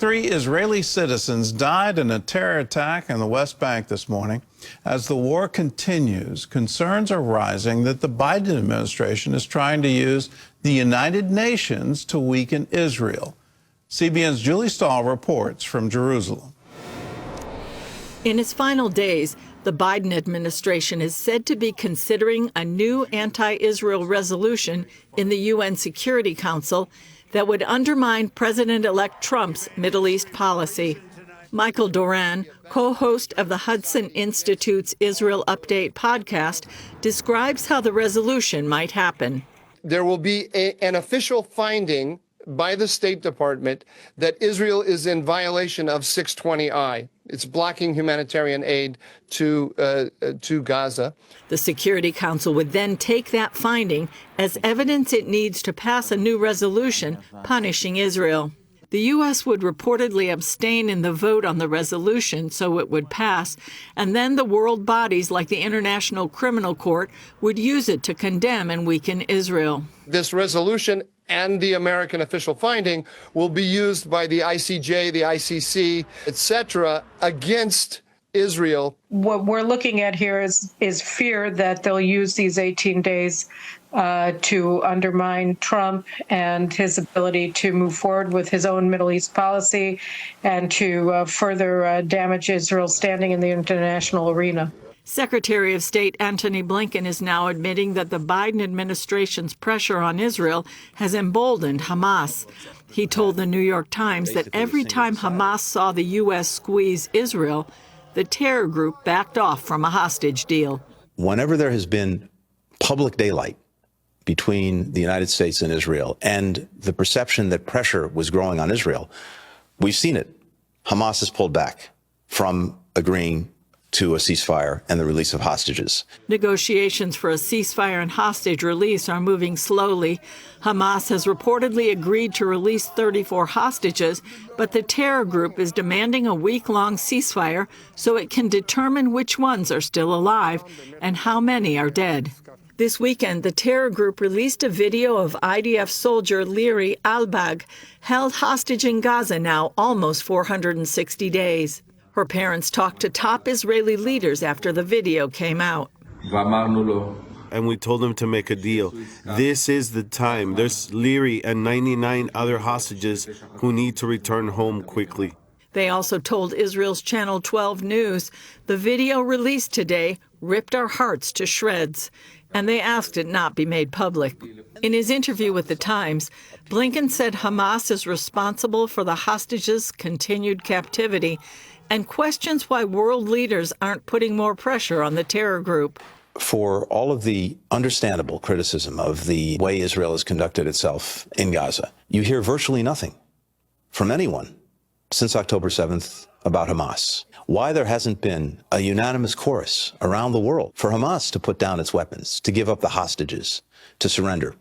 3 Israeli citizens died in a terror attack in the West Bank this morning. As the war continues, concerns are rising that the Biden administration is trying to use the United Nations to weaken Israel. CBN's Julie Stahl reports from Jerusalem. In its final days, the Biden administration is said to be considering a new anti-Israel resolution in the UN Security Council that would undermine President-elect Trump's Middle East policy. Michael Doran, co-host of the Hudson Institute's Israel Update podcast, describes how the resolution might happen. There will be an official finding by the State Department that Israel is in violation of 620I. It's blocking humanitarian aid to Gaza. The Security Council would then take that finding as evidence it needs to pass a new resolution punishing Israel. The U.S. would reportedly abstain in the vote on the resolution so it would pass, and then the world bodies like the International Criminal Court would use it to condemn and weaken Israel. This resolution and the American official finding will be used by the ICJ, the ICC, etc., against Israel. What we're looking at here is fear that they'll use these 18 days to undermine Trump and his ability to move forward with his own Middle East policy and to further damage Israel's standing in the international arena. Secretary of State Antony Blinken is now admitting that the Biden administration's pressure on Israel has emboldened Hamas. He told the New York Times that every time Hamas saw the U.S. squeeze Israel, the terror group backed off from a hostage deal. Whenever there has been public daylight between the United States and Israel and the perception that pressure was growing on Israel, we've seen it. Hamas has pulled back from agreeing to a ceasefire and the release of hostages. Negotiations for a ceasefire and hostage release are moving slowly. Hamas has reportedly agreed to release 34 hostages, but the terror group is demanding a week-long ceasefire so it can determine which ones are still alive and how many are dead. This weekend, the terror group released a video of IDF soldier Liri Albag, held hostage in Gaza now almost 460 days. Her parents talked to top Israeli leaders after the video came out. And we told them to make a deal. This is the time. There's Liri and 99 other hostages who need to return home quickly. They also told Israel's Channel 12 News the video released today ripped our hearts to shreds, and they asked it not be made public. In his interview with The Times, Blinken said Hamas is responsible for the hostages' continued captivity and questions why world leaders aren't putting more pressure on the terror group. For all of the understandable criticism of the way Israel has conducted itself in Gaza, you hear virtually nothing from anyone since October 7th about Hamas. Why there hasn't been a unanimous chorus around the world for Hamas to put down its weapons, to give up the hostages, to surrender.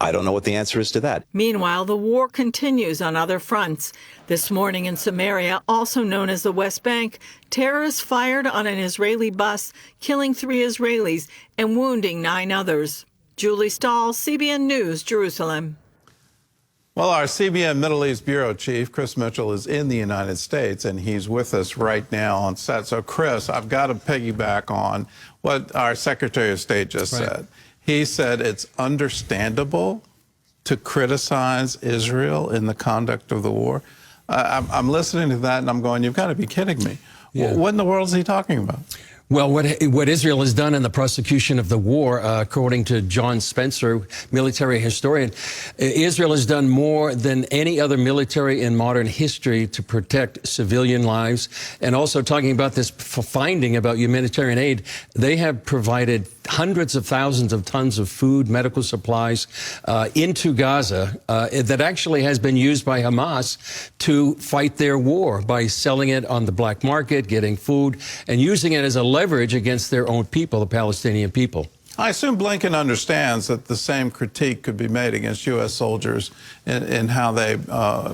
I don't know what the answer is to that. Meanwhile, the war continues on other fronts. This morning in Samaria, also known as the West Bank, terrorists fired on an Israeli bus, killing 3 Israelis and wounding 9 others. Julie Stahl, CBN News, Jerusalem. Well, our CBN Middle East Bureau Chief, Chris Mitchell, is in the United States, and he's with us right now on set. So, Chris, I've got to piggyback on what our Secretary of State just said. He said it's understandable to criticize Israel in the conduct of the war. I'm listening to that, and I'm going, you've got to be kidding me. Yeah. What in the world is he talking about? Well, what Israel has done in the prosecution of the war, according to John Spencer, military historian, Israel has done more than any other military in modern history to protect civilian lives. And also talking about this finding about humanitarian aid, they have provided hundreds of thousands of tons of food, medical supplies into Gaza that actually has been used by Hamas to fight their war by selling it on the black market, getting food, and using it as a leverage against their own people, the Palestinian people. I assume Blinken understands that the same critique could be made against U.S. soldiers in how they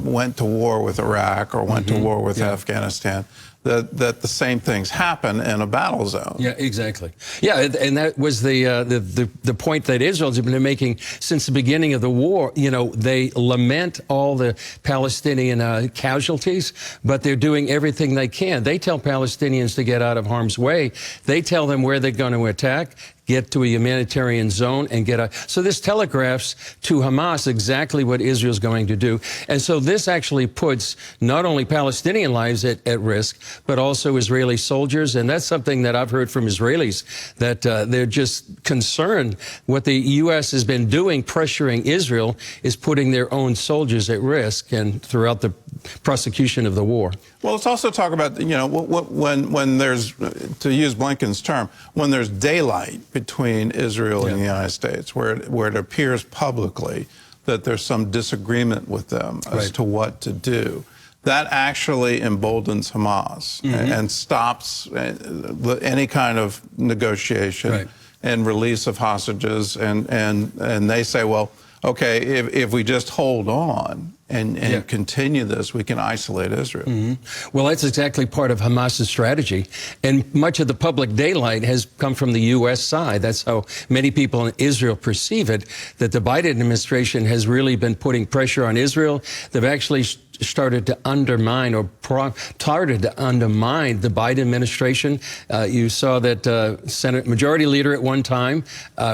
went to war with Iraq or went to war with Afghanistan. that the same things happen in a battle zone. Yeah, exactly. Yeah, and that was the point that Israel's been making since the beginning of the war. You know, they lament all the Palestinian casualties, but they're doing everything they can. They tell Palestinians to get out of harm's way. They tell them where they're going to attack, get to a humanitarian zone, and get out. So this telegraphs to Hamas exactly what Israel's going to do. And so this actually puts not only Palestinian lives at risk, but also Israeli soldiers. And that's something that I've heard from Israelis, that they're just concerned. What the U.S. has been doing, pressuring Israel, is putting their own soldiers at risk and throughout the prosecution of the war. Well, let's also talk about, you know, when there's, to use Blinken's term, when there's daylight between Israel and the United States, where it appears publicly that there's some disagreement with them as to what to do. That actually emboldens Hamas and stops any kind of negotiation and release of hostages. And they say, well, okay, if we just hold on and continue this, we can isolate Israel. Well, that's exactly part of Hamas's strategy. And much of the public daylight has come from the U.S. side. That's how many people in Israel perceive it, that the Biden administration has really been putting pressure on Israel. They've actually started to undermine or started to undermine the Biden administration. You saw that Senate Majority Leader at one time,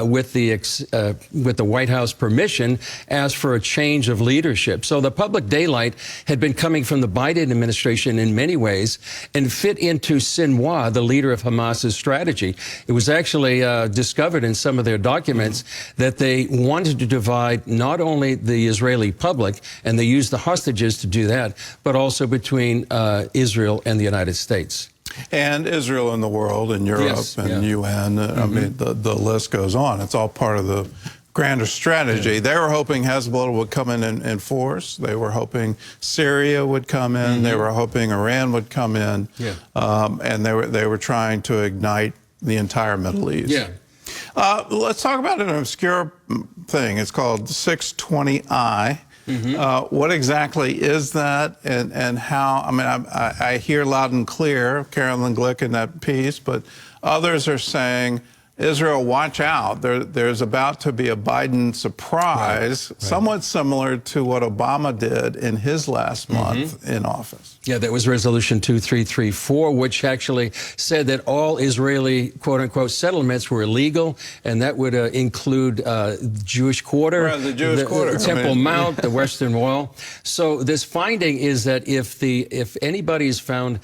with the White House permission, asked for a change of leadership. So the public daylight had been coming from the Biden administration in many ways and fit into Sinwar, the leader of Hamas's strategy. It was actually discovered in some of their documents that they wanted to divide not only the Israeli public, and they used the hostages to do that, but also between Israel and the United States. And Israel and the world and Europe and UN. I mean, the list goes on. It's all part of the grander strategy. They were hoping Hezbollah would come in force. They were hoping Syria would come in. They were hoping Iran would come in. And they were trying to ignite the entire Middle East. Let's talk about an obscure thing. It's called 620I. What exactly is that, and how? I mean, I hear loud and clear Carolyn Glick in that piece, but others are saying, Israel, watch out. There's about to be a Biden surprise, somewhat similar to what Obama did in his last month in office. Yeah, that was Resolution 2334, which actually said that all Israeli, quote-unquote, settlements were illegal, and that would include Jewish Quarter, the Jewish Quarter, Temple Mount, the Western Wall. So this finding is that if anybody is found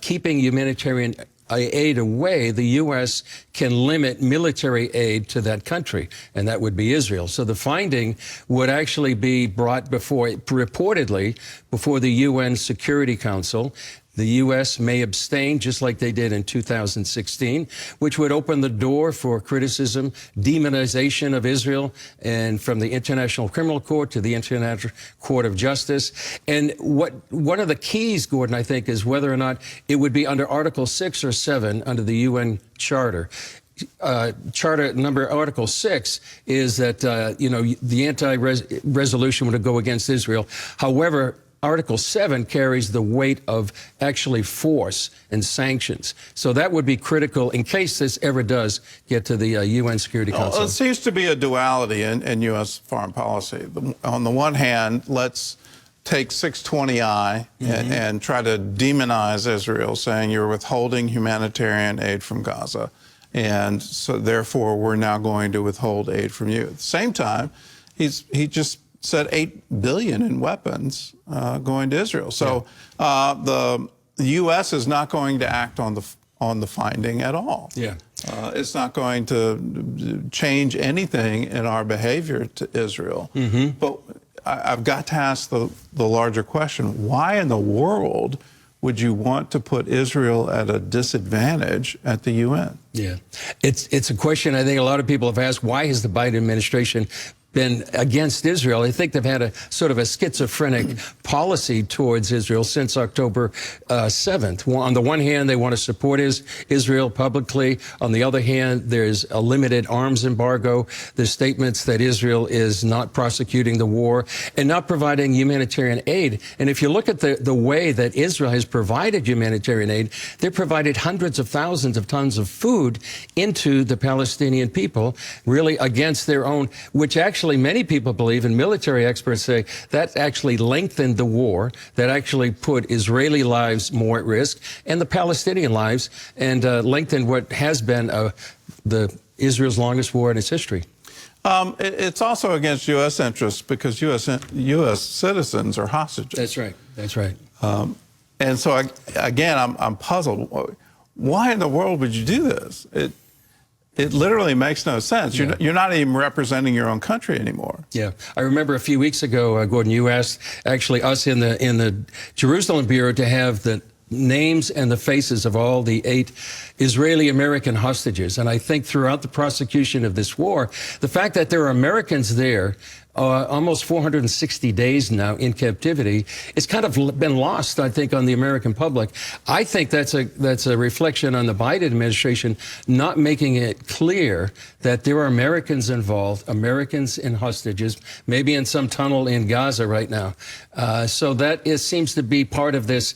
keeping humanitarian aid away, the U.S. can limit military aid to that country, and that would be Israel. So the finding would actually be brought reportedly before the UN Security Council. The U.S. may abstain, just like they did in 2016, which would open the door for criticism, demonization of Israel, and from the International Criminal Court to the International Court of Justice. And one of the keys, Gordon, I think, is whether or not it would be under Article 6 or 7 under the UN Charter. Article 6 is that, the anti-resolution would go against Israel. However, Article 7 carries the weight of actually force and sanctions. So that would be critical in case this ever does get to the UN Security Council. It seems to be a duality in U.S. foreign policy. On the one hand, let's take 620I and try to demonize Israel, saying you're withholding humanitarian aid from Gaza. And so therefore, we're now going to withhold aid from you. At the same time, he just said $8 billion in weapons going to Israel. So the U.S. is not going to act on the finding at all. It's not going to change anything in our behavior to Israel. But I've got to ask the larger question: why in the world would you want to put Israel at a disadvantage at the UN? It's a question I think a lot of people have asked. Why has the Biden administration been against Israel. I think they've had a sort of a schizophrenic policy towards Israel since October 7th. On the one hand, they want to support Israel publicly. On the other hand, there's a limited arms embargo. There's statements that Israel is not prosecuting the war and not providing humanitarian aid. And if you look at the way that Israel has provided humanitarian aid, they've provided hundreds of thousands of tons of food into the Palestinian people, really against their own, which actually many people believe, and military experts say, that actually lengthened the war, that actually put Israeli lives more at risk and the Palestinian lives, and lengthened what has been Israel's longest war in its history. It's also against U.S. interests because U.S. citizens are hostages. That's right. That's right. And so, again, I'm puzzled. Why in the world would you do this? It literally makes no sense. Yeah. You're not even representing your own country anymore. Yeah, I remember a few weeks ago, Gordon, you asked actually us in the Jerusalem Bureau to have the names and the faces of all the 8 Israeli-American hostages. And I think throughout the prosecution of this war, the fact that there are Americans there almost 460 days now in captivity, it's kind of been lost, I think, on the American public. I think that's a reflection on the Biden administration not making it clear that there are Americans involved, Americans in hostages, maybe in some tunnel in Gaza right now. So that seems to be part of this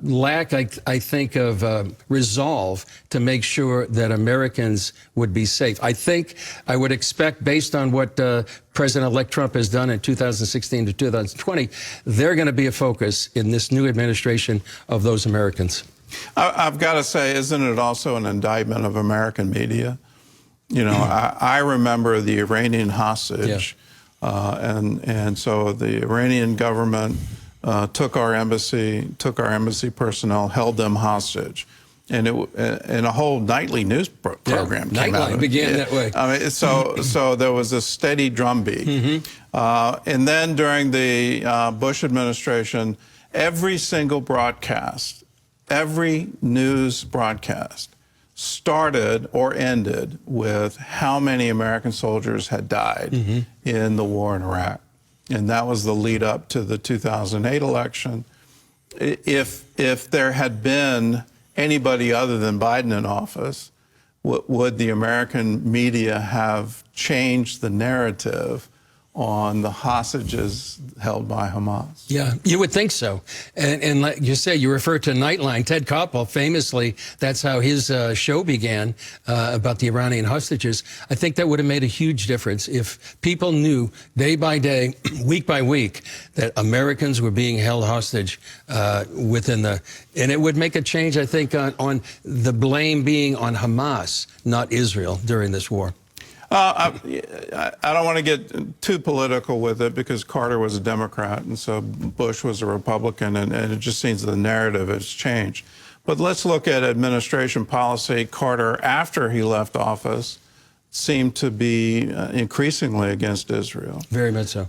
lack, I think, of resolve to make sure that Americans would be safe. I would expect, based on what President-elect Trump has done in 2016 to 2020, they're going to be a focus in this new administration of those Americans. I've got to say, isn't it also an indictment of American media? You know, I remember the Iranian hostage, and so the Iranian government took our embassy personnel, held them hostage. And a whole nightly news program came out of it. Began that way. I mean, so there was a steady drumbeat. And then during the Bush administration, every single broadcast, every news broadcast started or ended with how many American soldiers had died in the war in Iraq. And that was the lead up to the 2008 election. If there had been anybody other than Biden in office, would the American media have changed the narrative on the hostages held by Hamas? Yeah, you would think so. And like you say, you refer to Nightline. Ted Koppel, famously, that's how his show began about the Iranian hostages. I think that would have made a huge difference if people knew day by day, week by week, that Americans were being held hostage within the... And it would make a change, I think, on the blame being on Hamas, not Israel, during this war. I don't want to get too political with it because Carter was a Democrat and so Bush was a Republican, and it just seems the narrative has changed. But let's look at administration policy. Carter, after he left office, seemed to be increasingly against Israel. Very much so.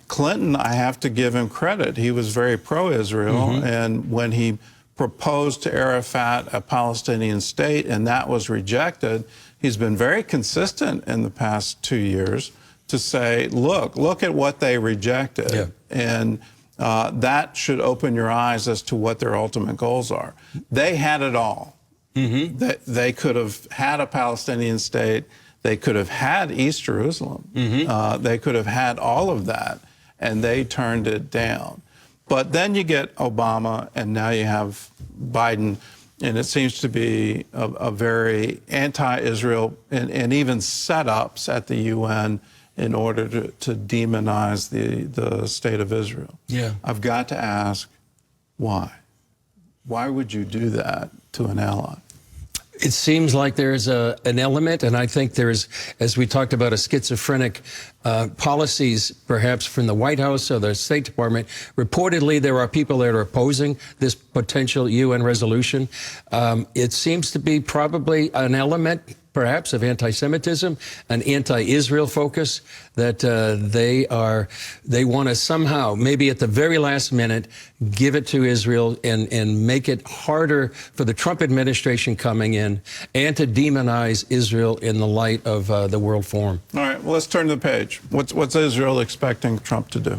Clinton, I have to give him credit. He was very pro-Israel, and when he proposed to Arafat a Palestinian state and that was rejected, he's been very consistent in the past 2 years to say, look at what they rejected. And that should open your eyes as to what their ultimate goals are. They had it all. They could have had a Palestinian state. They could have had East Jerusalem. They could have had all of that, and they turned it down. But then you get Obama, and now you have Biden, and it seems to be a very anti-Israel and even setups at the UN in order to demonize the state of Israel. I've got to ask, why? Why would you do that to an ally? It seems like there's an element, and I think there's, as we talked about, a schizophrenic policies, perhaps from the White House or the State Department. Reportedly, there are people that are opposing this potential UN resolution. It seems to be probably an element perhaps of anti-Semitism, an anti-Israel focus, that they want to somehow, maybe at the very last minute, give it to Israel and make it harder for the Trump administration coming in and to demonize Israel in the light of the World Forum. All right, well, let's turn the page. What's Israel expecting Trump to do?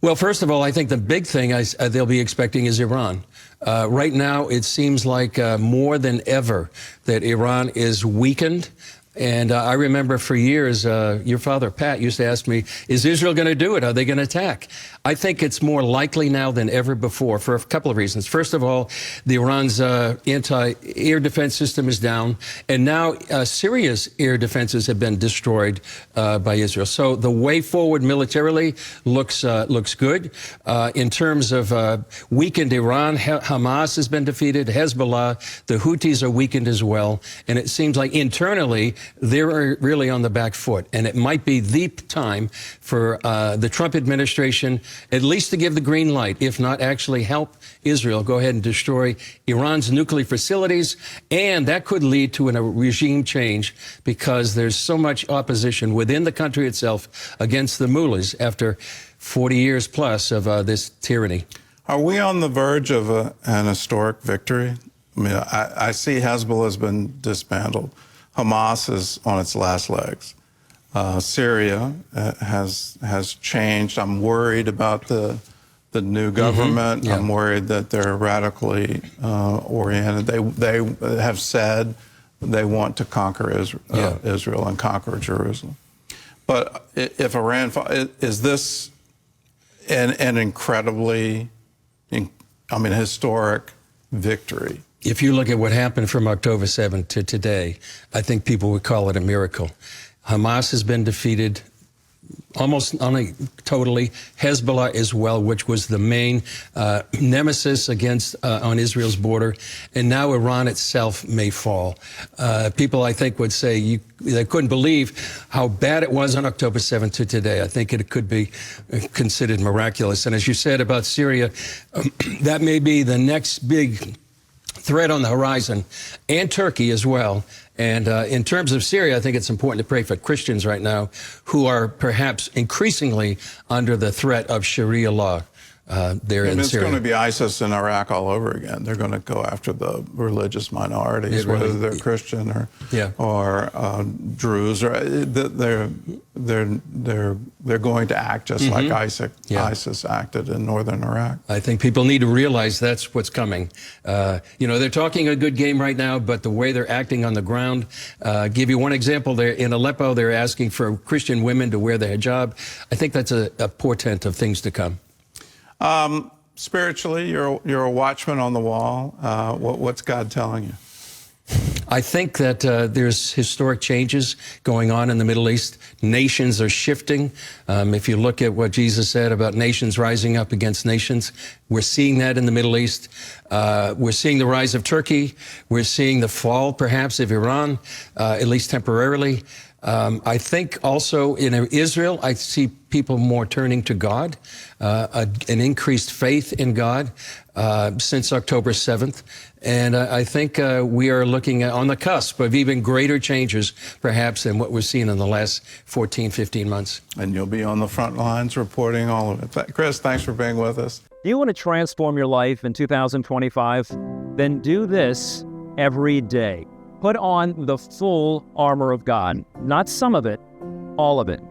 Well, first of all, I think the big thing they'll be expecting is Iran. Right now, it seems like more than ever that Iran is weakened. And I remember for years, your father, Pat, used to ask me, is Israel going to do it? Are they going to attack? I think it's more likely now than ever before for a couple of reasons. First of all, Iran's anti-air defense system is down. And now Syria's air defenses have been destroyed by Israel. So the way forward militarily looks good. In terms of weakened Iran, Hamas has been defeated, Hezbollah, the Houthis are weakened as well. And it seems like internally, they're really on the back foot. And it might be the time for the Trump administration at least to give the green light, if not actually help Israel go ahead and destroy Iran's nuclear facilities. And that could lead to a regime change because there's so much opposition within the country itself against the mullahs after 40 years plus of this tyranny. Are we on the verge of an historic victory? I mean, I see Hezbollah has been dismantled. Hamas is on its last legs. Syria has changed. I'm worried about the new government. Yeah. I'm worried that they're radically oriented. They have said they want to conquer Israel and conquer Jerusalem. But if Iran, is this an incredibly, historic victory? If you look at what happened from October 7th to today, I think people would call it a miracle. Hamas has been defeated almost totally. Hezbollah as well, which was the main nemesis against on Israel's border. And now Iran itself may fall. People, I think, would say they couldn't believe how bad it was on October 7th to today. I think it could be considered miraculous. And as you said about Syria, that may be the next big threat on the horizon, and Turkey as well. And in terms of Syria, I think it's important to pray for Christians right now who are perhaps increasingly under the threat of Sharia law there in it's Syria. Going to be ISIS in Iraq all over again. They're going to go after the religious minorities, whether they're Christian or Druze. Or they're going to act just like ISIS acted in northern Iraq. I think people need to realize that's what's coming. They're talking a good game right now, but the way they're acting on the ground. Give you one example. There in Aleppo, they're asking for Christian women to wear the hijab. I think that's a portent of things to come. Spiritually, you're a watchman on the wall. What's God telling you? I think that there's historic changes going on in the Middle East. Nations are shifting. If you look at what Jesus said about nations rising up against nations, we're seeing that in the Middle East. We're seeing the rise of Turkey. We're seeing the fall, perhaps, of Iran, at least temporarily. I think also in Israel, I see people more turning to God, an increased faith in God since October 7th. And I think we are looking on the cusp of even greater changes, perhaps, than what we've seen in the last 14, 15 months. And you'll be on the front lines reporting all of it. Chris, thanks for being with us. Do you want to transform your life in 2025? Then do this every day. Put on the full armor of God, not some of it, all of it.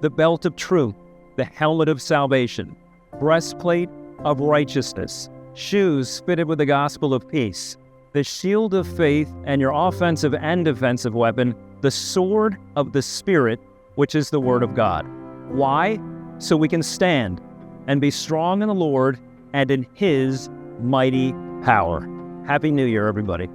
The belt of truth, the helmet of salvation, breastplate of righteousness, shoes fitted with the gospel of peace, the shield of faith, and your offensive and defensive weapon, the sword of the Spirit, which is the word of God. Why? So we can stand and be strong in the Lord and in His mighty power. Happy New Year, everybody.